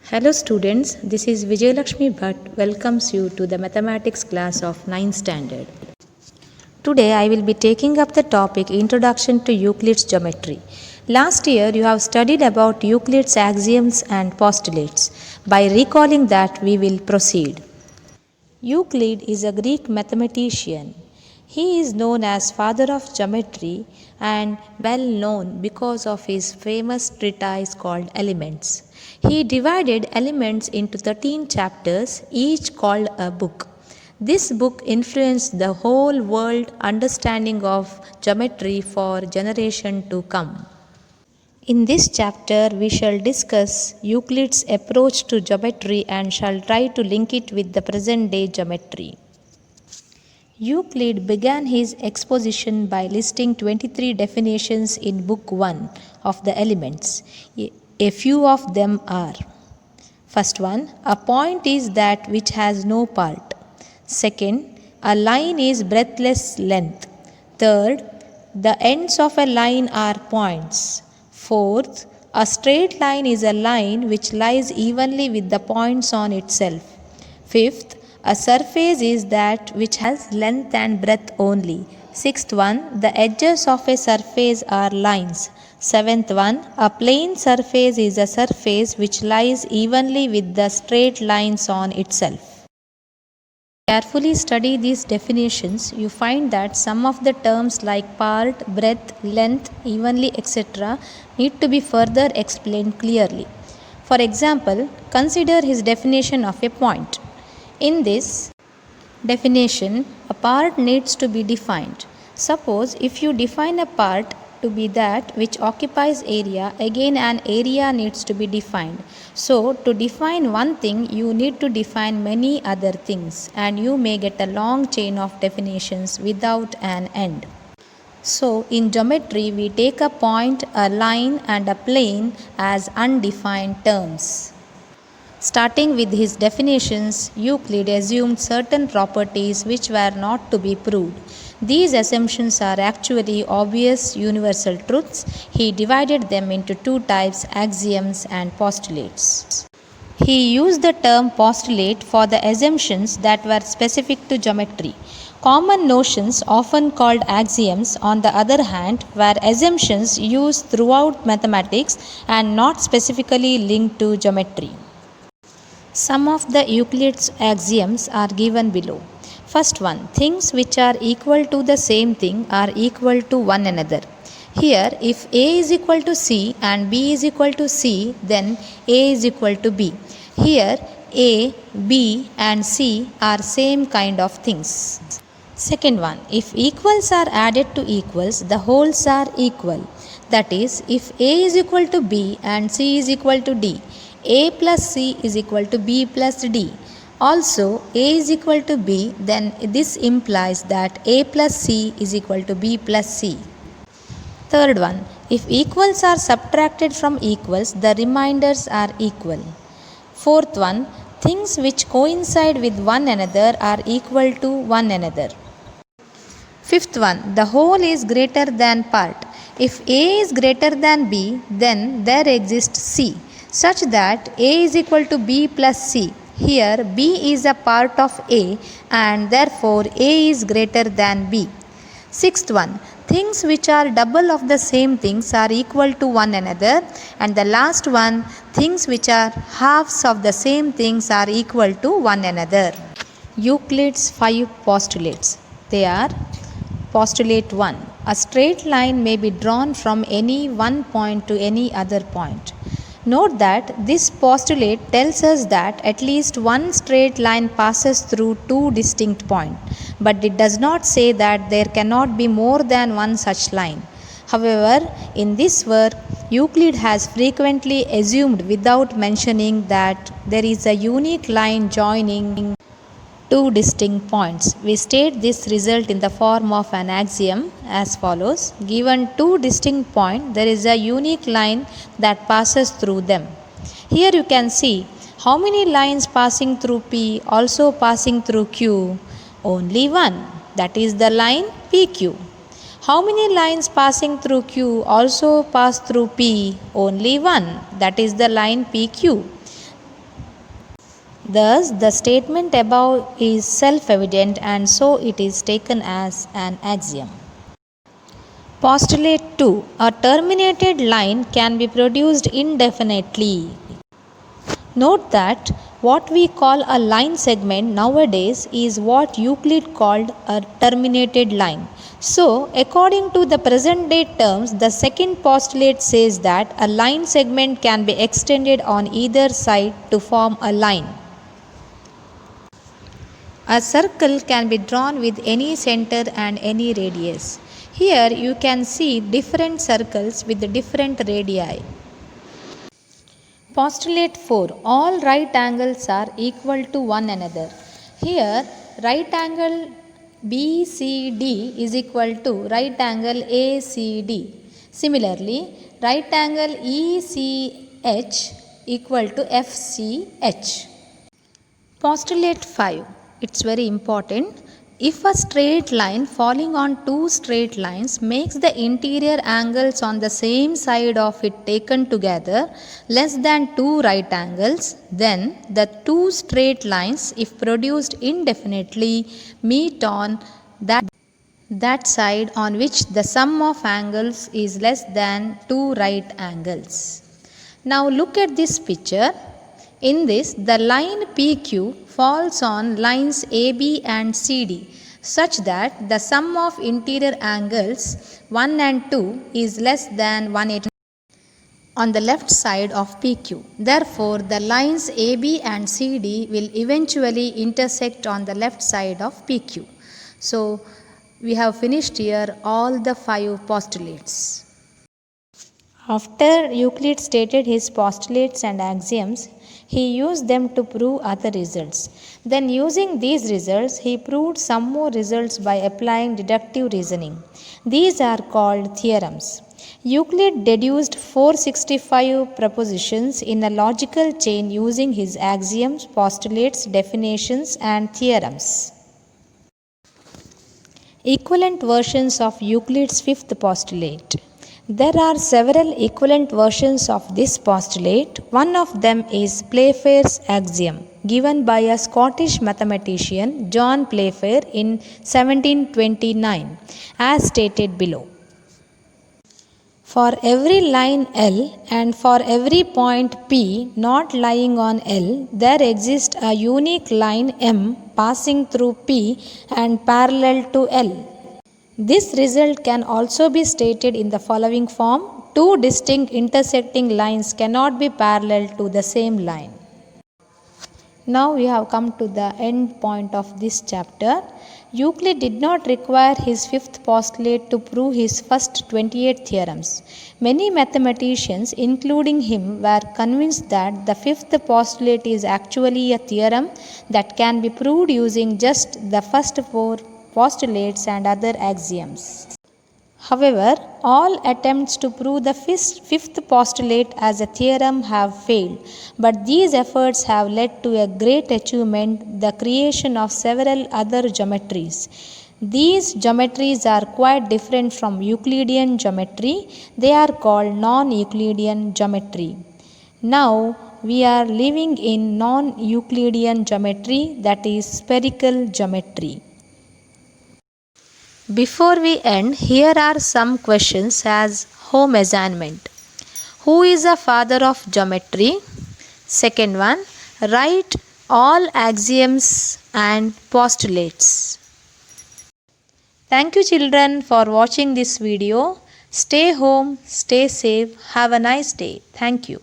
Hello students, this is Vijayalakshmi Bhatt welcomes you to the mathematics class of 9th standard. Today I will be taking up the topic Introduction to Euclid's Geometry. Last year you have studied about Euclid's axioms and postulates. By recalling that we will proceed. Euclid is a Greek mathematician. He is known as father of geometry and well known because of his famous treatise called Elements. He divided Elements into 13 chapters, each called a book. This book influenced the whole world understanding of geometry for generation to come. In this chapter, we shall discuss Euclid's approach to geometry and shall try to link it with the present day geometry. Euclid began his exposition by listing 23 definitions in Book 1 of the Elements. A few of them are: first one, a point is that which has no part. Second, a line is breadthless length. Third, the ends of a line are points. Fourth, a straight line is a line which lies evenly with the points on itself. Fifth, a surface is that which has length and breadth only. Sixth one, the edges of a surface are lines. Seventh one, a plane surface is a surface which lies evenly with the straight lines on itself. Carefully study these definitions, you find that some of the terms like part, breadth, length, evenly, etc. need to be further explained clearly. For example, consider his definition of a point. In this definition, a part needs to be defined. Suppose if you define a part to be that which occupies area, again an area needs to be defined. So, to define one thing, you need to define many other things, and you may get a long chain of definitions without an end. So, in geometry, we take a point, a line, and a plane as undefined terms. Starting with his definitions, Euclid assumed certain properties which were not to be proved. These assumptions are actually obvious universal truths. He divided them into two types, axioms and postulates. He used the term postulate for the assumptions that were specific to geometry. Common notions, often called axioms, on the other hand, were assumptions used throughout mathematics and not specifically linked to geometry. Some of the Euclid's axioms are given below. First one, things which are equal to the same thing are equal to one another. Here, if A is equal to C and B is equal to C, then A is equal to B. Here, A, B and C are same kind of things. Second one, if equals are added to equals, the wholes are equal. That is, if A is equal to B and C is equal to D, A plus C is equal to B plus D. Also, A is equal to B, then this implies that A plus C is equal to B plus C. Third one, if equals are subtracted from equals, the remainders are equal. Fourth one, things which coincide with one another are equal to one another. Fifth one, the whole is greater than part. If A is greater than B, then there exists C, such that A is equal to B plus C. Here B is a part of A and therefore A is greater than B. Sixth one, things which are double of the same things are equal to one another. And the last one, things which are halves of the same things are equal to one another. Euclid's 5 postulates. They are: Postulate 1. A straight line may be drawn from any one point to any other point. Note that this postulate tells us that at least one straight line passes through two distinct points, but it does not say that there cannot be more than one such line. However, in this work, Euclid has frequently assumed without mentioning that there is a unique line joining two distinct points. We state this result in the form of an axiom as follows: given two distinct points, there is a unique line that passes through them. Here you can see how many lines passing through P also passing through Q? Only one, that is the line PQ. How many lines passing through Q also pass through P? Only one, that is the line PQ. Thus, the statement above is self-evident and so it is taken as an axiom. Postulate 2. A terminated line can be produced indefinitely. Note that what we call a line segment nowadays is what Euclid called a terminated line. So, according to the present day terms, the second postulate says that a line segment can be extended on either side to form a line. A circle can be drawn with any center and any radius. Here you can see different circles with different radii. Postulate 4. All right angles are equal to one another. Here right angle BCD is equal to right angle ACD. Similarly, right angle ECH equal to FCH. Postulate 5. It's very important. If a straight line falling on two straight lines makes the interior angles on the same side of it taken together less than two right angles, then the two straight lines, if produced indefinitely, meet on that side on which the sum of angles is less than two right angles. Now look at this picture. In this, the line PQ falls on lines AB and CD such that the sum of interior angles 1 and 2 is less than 180 on the left side of PQ. Therefore, the lines AB and CD will eventually intersect on the left side of PQ. So, we have finished here all the 5 postulates. After Euclid stated his postulates and axioms, he used them to prove other results. Then using these results, he proved some more results by applying deductive reasoning. These are called theorems. Euclid deduced 465 propositions in a logical chain using his axioms, postulates, definitions, and theorems. Equivalent versions of Euclid's fifth postulate. There are several equivalent versions of this postulate. One of them is Playfair's axiom, given by a Scottish mathematician, John Playfair, in 1729, as stated below. For every line L and for every point P not lying on L, there exists a unique line M passing through P and parallel to L. This result can also be stated in the following form: two distinct intersecting lines cannot be parallel to the same line. Now we have come to the end point of this chapter. Euclid did not require his fifth postulate to prove his first 28 theorems. Many mathematicians, including him, were convinced that the fifth postulate is actually a theorem that can be proved using just the first 4 postulates and other axioms. However, all attempts to prove the fifth postulate as a theorem have failed, but these efforts have led to a great achievement, the creation of several other geometries. These geometries are quite different from Euclidean geometry. They are called non-Euclidean geometry. Now, we are living in non-Euclidean geometry, that is spherical geometry. Before we end, here are some questions as home assignment. Who is the father of geometry? Second one, write all axioms and postulates. Thank you children for watching this video. Stay home, stay safe, have a nice day. Thank you.